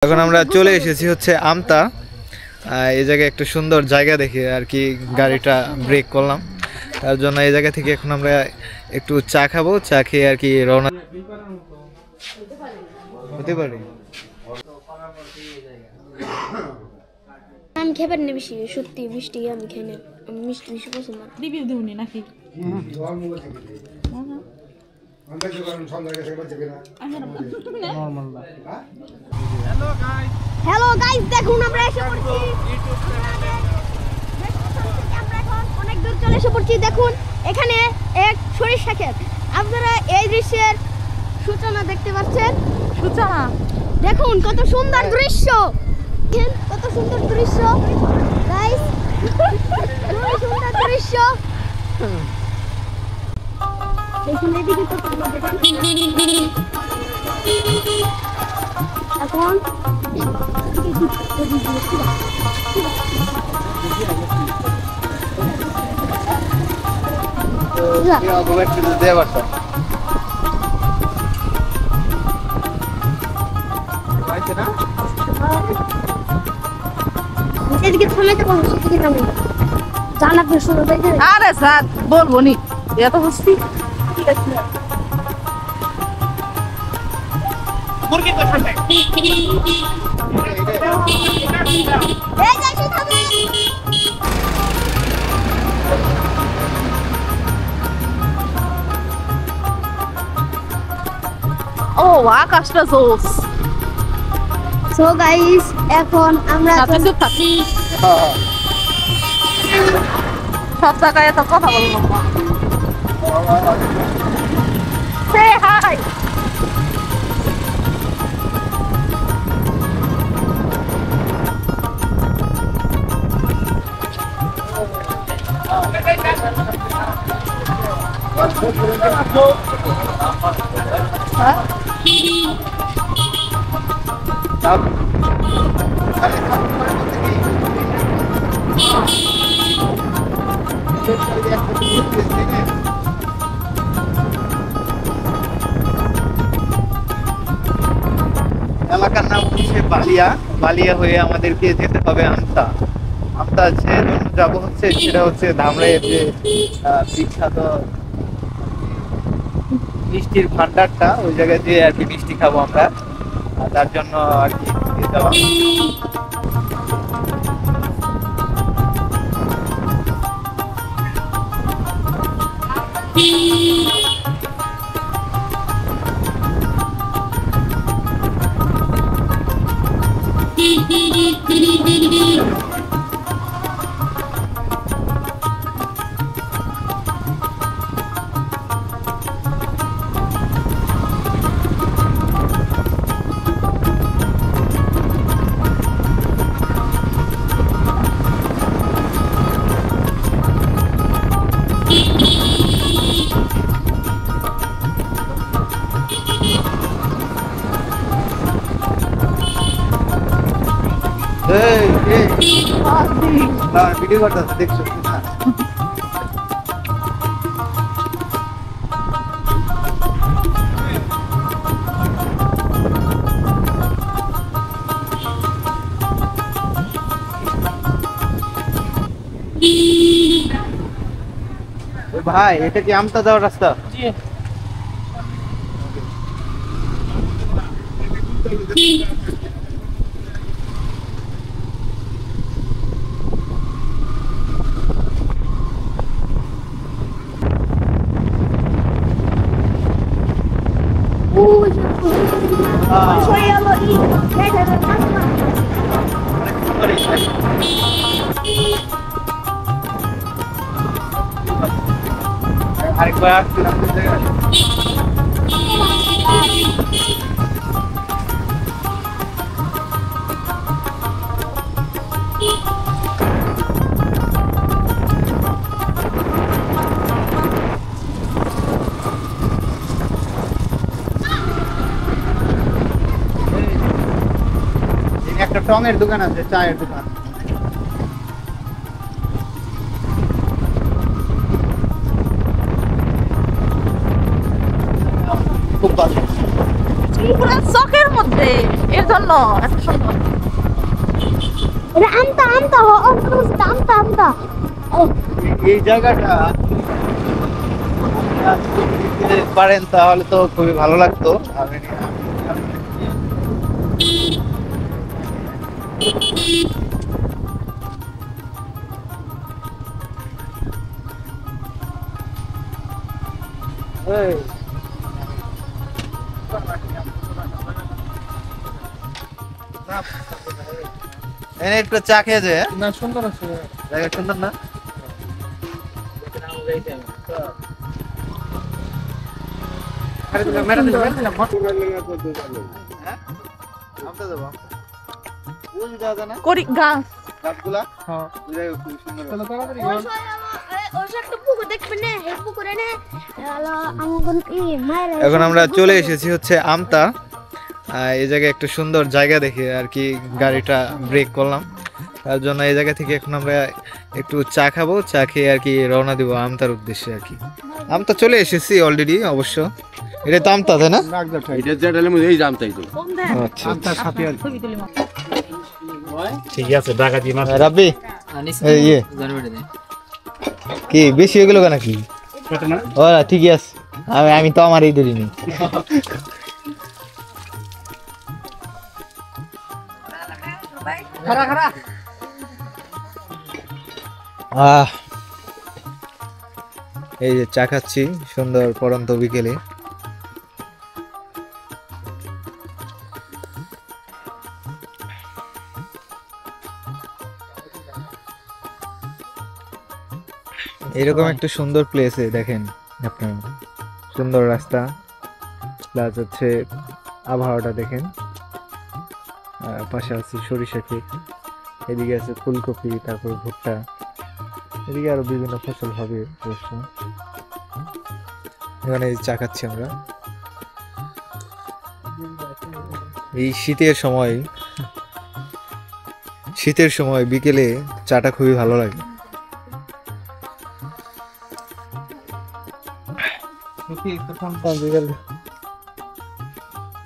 এখন আমরা চলে এসেছি হচ্ছে আমতা। এই জায়গায় একটু সুন্দর জায়গা দেখে আর কি গাড়িটা ব্রেক করলাম। তার জন্য এই জায়গা থেকে এখন আমরা একটু চা খাবো, চা খেয়ে আর কি রওনা হতে পারি। আমি খেয়ে পারি না বেশি, সত্যি মিষ্টি আমি খাই না, আমি মিষ্টি বেশি পছন্দ না। রিভিউ দিউনি নাকি? হ্যালো গাইস, দেখুন আমরা এসে পড়ছি, আমরা এখন অনেক দূর চলে এসে পড়ছি। দেখুন এখানে এক সরিষা ক্ষেত, আপনারা এই দৃশ্যের সূচনা দেখতে পাচ্ছেন। সূচনা দেখুন কত সুন্দর দৃশ্য, কত সুন্দর দৃশ্য গাইস, খুবই সুন্দর দৃশ্য। দেখুন এদিকে কত সুন্দর, এখন এদিকে থামাইতে পারবো, সেদিকে থামো, জানা বেশ শুরু হয়ে যাবে। আরে স্যার বলবো নি এত বুঝছি। ঠিক আছে মুরগি তো খাবে। এই যাইছি থামো। ও আকাশটা জোস। সো গাইস, এখন আমরা সাথে থাকি সব জায়গায় এত কথা বলবো না। সে হাই এলাকার নাম হচ্ছে বালিয়া। বালিয়া হয়ে আমাদেরকে যেতে হবে আমতা। আমতা যে যাবো হচ্ছে সেটা হচ্ছে ধামরাইয়ের যে বিখ্যাত মিষ্টির ভান্ডারটা, ওই জায়গায় দিয়ে আর কি মিষ্টি খাবো আমরা। তার জন্য আর কি যাওয়া। ভিডিও করতেছে, দেখছো না? ভাই এটা কি আমতা যাওয়ার রাস্তা? আরেকবার আসছিলাম একটা টঙের দোকান আছে, চায়ের দোকান। পুরা চকের মধ্যে এর জন্য এত সুন্দর। এটা আমতা আমতা আমতা আমতা এই জায়গাটা পারেন তাহলে তো খুবই ভালো লাগতো। একটু চা খেয়ে যায় না, সুন্দর আছে জায়গা, সুন্দর না? করি গাছ। এখন আমরা চলে এসেছি হচ্ছে আমতা। এই জায়গায় একটা সুন্দর জায়গা দেখে আর কি গাড়িটা ব্রেক করলাম। তার জন্য এই জায়গা থেকে এখন আমরা একটু চা খাবো, চা খেয়ে আর কি রওনা দিব আমতার উদ্দেশ্যে আর কি। আমতা চলে এসেছি অলরেডি অবশ্য। এটা তো আমতা, তাই না? আচ্ছা ঠিক আছে, ডাকাতি মাছ রাব্বি ইয়ে কি বেশি হয়ে গেল কেন কি? ও ঠিকই আছে, আমি তো আমার এই ধরিনি। এই যে চা খাচ্ছি সুন্দর পড়ন্ত বিকেলে। এরকম একটা সুন্দর প্লেসে দেখেন আপনার, সুন্দর রাস্তা প্লাস হচ্ছে আবহাওয়াটা দেখেন। পাশে আছে সরিষা ক্ষেত, এদিকে আছে ফুলকপি, তারপর ভুট্টা, এদিকে আরো বিভিন্ন ফসল হবে অবশ্য। এখানে চা খাচ্ছি আমরা এই শীতের সময় বিকেলে চাটা খুবই ভালো লাগে।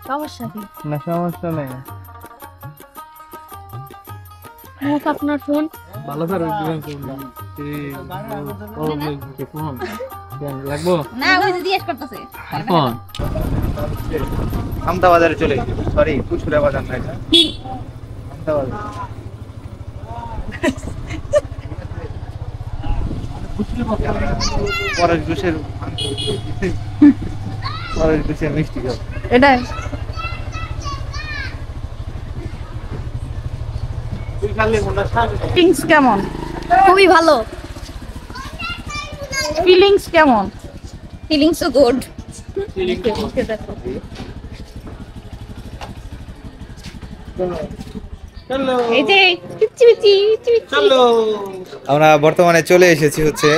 সমস্যা কি? না সমস্যা নেই, আপনার ফোন ভালো করে লাগবো না, ওই যে জিজ্ঞেস করতেছে। আমতা বাজারে চলে গেছি, সরি কুচুরা বাজার না, এটা আমতা বাজার। পরের জুসের মিষ্টি খাবো। এটাই ফিলিংস কেমন? খুবই ভালো। ফিলিংস কেমন? Feelings so good. আমরা বর্তমানে চলে এসেছি হচ্ছে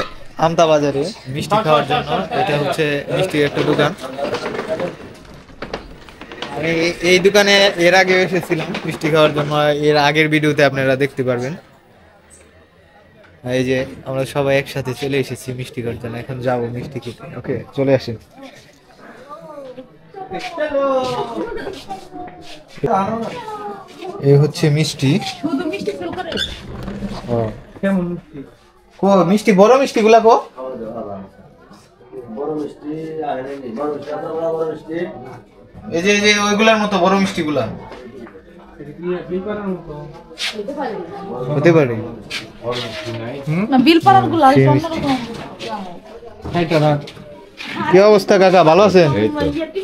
আমতা বাজারে মিষ্টি খাওয়ার জন্য। এটা হচ্ছে মিষ্টির একটা দোকান। আমি এই দোকানে এর আগে এসেছিলাম মিষ্টি খাওয়ার জন্য, এর আগের ভিডিওতে আপনারা দেখতে পারবেন। এই যে আমরা সবাই একসাথে চলে এসেছি মিষ্টি খাওয়ার জন্য, এখন যাবো মিষ্টি খেতে। ওকে চলে আসেন। এই হচ্ছে মিষ্টি। শুধু মিষ্টি ফেল করে। ও কেমন মিষ্টি? কো মিষ্টি, বড় মিষ্টি গুলা কো? বড় মিষ্টি আর এই বড় মিষ্টি, এই যে ওইগুলার মতো বড় মিষ্টি গুলা হতে পারে না, বিল পাড়ার গুলা কি অবস্থা কাকা, ভালো আছেন?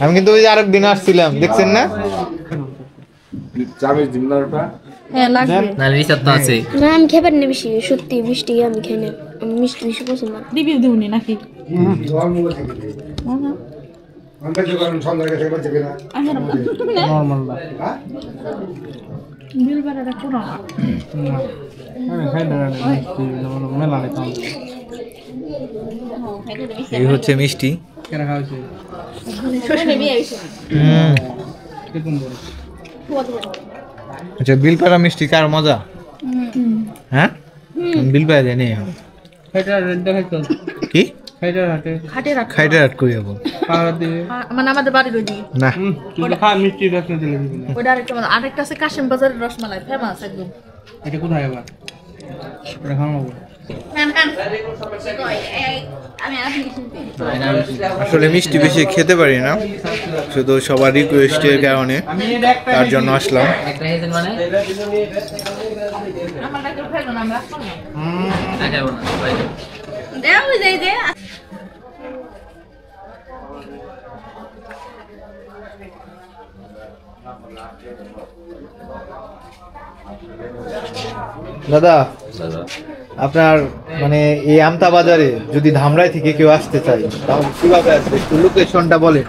আমি কিন্তু ওই যে আরেকদিন আসছিলাম, দেখছেন না? হ্যাঁ লাগবে। না আমি খেয়ে পারি না বেশি, সত্যি মিষ্টি আমি খাই না, আমি মিষ্টি বেশি পছন্দ না। রিভিউ দিউনি নাকি? বিল পাড়াটা পুরো এই হচ্ছে মিষ্টি। আচ্ছা, বিলপাড়া মিষ্টি কার মজা? হ্যাঁ বিলপাড়া জানি কি খাটের হাট খাইতে হাট করি যাবো মানে আমাদের বাড়ির ওই দিকে না ওইটা আরেকটা আরেকটা আছে কাশিম বাজারের রসমালাই ফেমাস একদম এটা কোথায় আবার এটা খাওয়া আমি আসলে মিষ্টি বেশি খেতে পারি না, শুধু সবার রিকোয়েস্টের কারণে তার জন্য আসলাম। দাদা আপনার মানে এই আমতা বাজারে যদি ধামরাই থেকে কেউ আসতে চায় তাহলে কিভাবে আসবে, একটু লোকেশনটা বলেন।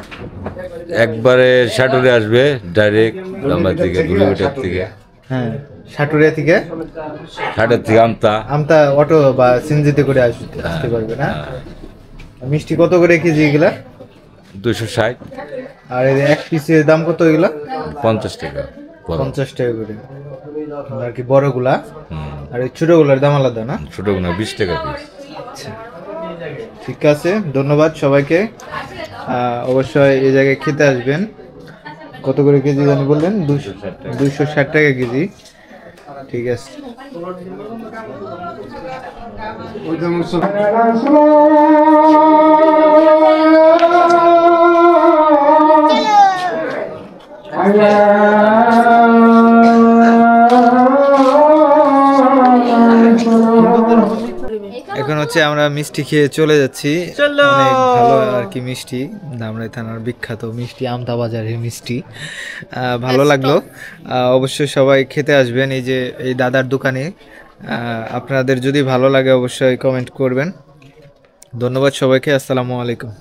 একবারে শাটুরে আসবে ডাইরেক্ট ধামরাই থেকে 2 কিলোমিটার থেকে। হ্যাঁ, সাটুরিয়া থেকে শাটের থেকে আমতা অটো বা সিনজিতে করে আসতে পারবে না? মিষ্টি কত করে কেজি এগুলা? 260। আর এই এক পিসের দাম কত এগুলা? 50 টাকা। 50 টাকা করে আর কি বড়গুলা, আর এই ছোটগুলার দাম আলাদা না? ছোটগুলো 20 টাকা পিস। ঠিক আছে, ধন্যবাদ সবাইকে। অবশ্যই এই জায়গায় খেতে আসবেন। কত করে কেজি জানি বললেন? 260 টাকা কেজি। ঠিক আছে। এখন হচ্ছে আমরা মিষ্টি খেয়ে চলে যাচ্ছি। অনেক ভালো আর কি মিষ্টি, ধামরাই থানার বিখ্যাত মিষ্টি আমতা বাজারের মিষ্টি। ভালো লাগলো। অবশ্যই সবাই খেতে আসবেন এই যে এই দাদার দোকানে। আপনাদের যদি ভালো লাগে অবশ্যই কমেন্ট করবেন। ধন্যবাদ সবাইকে। আসসালামু আলাইকুম।